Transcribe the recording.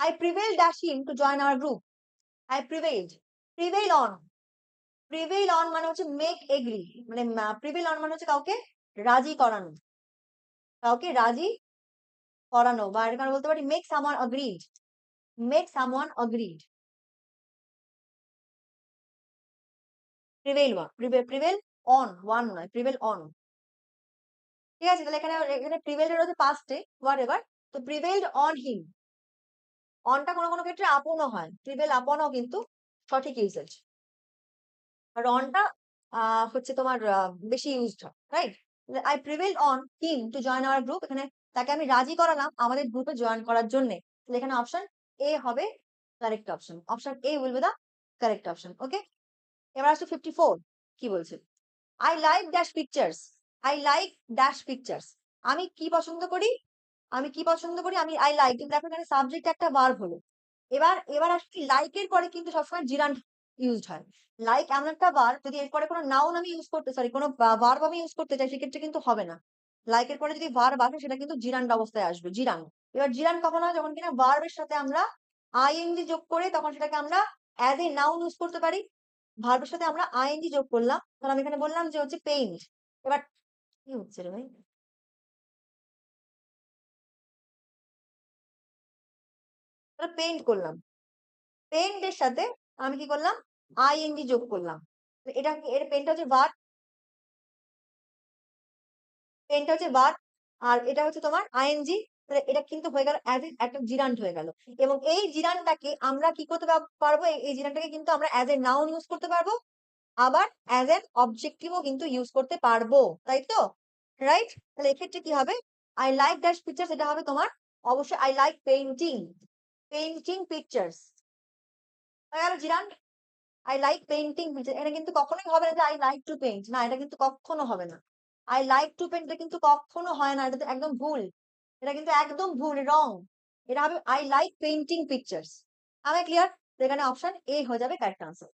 I prevailed dash him to join our group. I prevailed. Prevail on. Prevail on মানে হচ্ছে make agree, মানে prevail on মানে হচ্ছে কাউকে রাজি করানো, কাউকে রাজি করানো, বা এখানে বলতে পারি make someone agreed. Make someone agreed. Prevail on. Prevail on. One নয়, prevail on. ঠিক আছে, তাহলে এখানে এখানে prevailed এর হচ্ছে পাস্টে whatever, তো prevailed on him. অনটা কোনো কোনো ক্ষেত্রে আপনও হয়, প্রিভেল আপনও কিন্তু সঠিক ইউজেজ। আর অনটা হচ্ছে তোমার বেশি ইউজড হয়, right? I prevail on him to join our group, এখানে তাকে আমি রাজি করালাম আমাদের গ্রুপে জয়েন করার জন্য। এখানে অপশন এ হবে correct option. Option A will be the correct option. Okay, এবার আসছে 54। কি বলছে? I like dash pictures. I like dash pictures. আমি কি পছন্দ করি? আমি কি পছন্দ করি? আমি আই লাইক, কিন্তু দেখো এখানে সাবজেক্ট একটা ভার্ব হলো। এবার এবার আসলে লাইকের পরে কিন্তু সবসময় জিরান্ড ইউজড হয়। লাইক এমন একটা ভার্ব, যদি এরপরে কোনো নাউন আমি ইউজ করতে, সরি কোনো ভার্ব আমি ইউজ করতে চাই, সেক্ষেত্রে কিন্তু হবে না। লাইকের পরে যদি ভার্ব আসে সেটা কিন্তু জিরান্ড অবস্থায় আসবে, জিরান্ড। এবার জিরান্ড কখন হয়? যখন কিনা ভার্বের সাথে আমরা আইএনজি যোগ করে তখন সেটাকে আমরা অ্যাজ এ নাউন ইউজ করতে পারি। ভার্বের সাথে আমরা আইএনজি যোগ করলাম, তখন আমি এখানে বললাম যে হচ্ছে পেইন্ট। এবার কি হচ্ছে রে ভাই? পেইন্ট করলাম, পেইন্ট এর সাথে আমি কি করলাম? আইএনজি যোগ করলাম। এটা এর পেনটা হচ্ছে ভার্ব, পেনটা হচ্ছে ভার্ব, আর এটা হচ্ছে তোমার আইএনজি। তাহলে এটা কিন্তু হয়ে গেল অ্যাজ একটা জিরান্ড হয়ে গেল। এবং এই জিরান্ডটাকে আমরা কি করতে পারবো? এই জিরান্ডটাকে কিন্তু আমরা অ্যাজ এ নাউন ইউজ করতে পারবো, আবার অ্যাজ এন অবজেক্টিভও কিন্তু ইউজ করতে পারবো, তাই তো? রাইট? তাহলে এক্ষেত্রে কি হবে? আই লাইক ড্যাশ পিকচার্স, এটা হবে তোমার অবশ্যই I like painting, painting pictures. হয়ে গেল জিরান্ড। I like painting picture. এটা কিন্তু কখনোই হবে না যে আই লাইক টু পেইন্ট, না, এটা কিন্তু কখনো হবে না। আই লাইক টু পেইন্ট এটা কিন্তু কখনো হয় না, এটা তো একদম ভুল। এটা কিন্তু একদম ভুল, রং। এটা হবে আই লাইক পেইন্টিং পিকচার্স। আমি ক্লিয়ার? এখানে অপশন এ হয়ে যাবে কারেক্ট আনসার।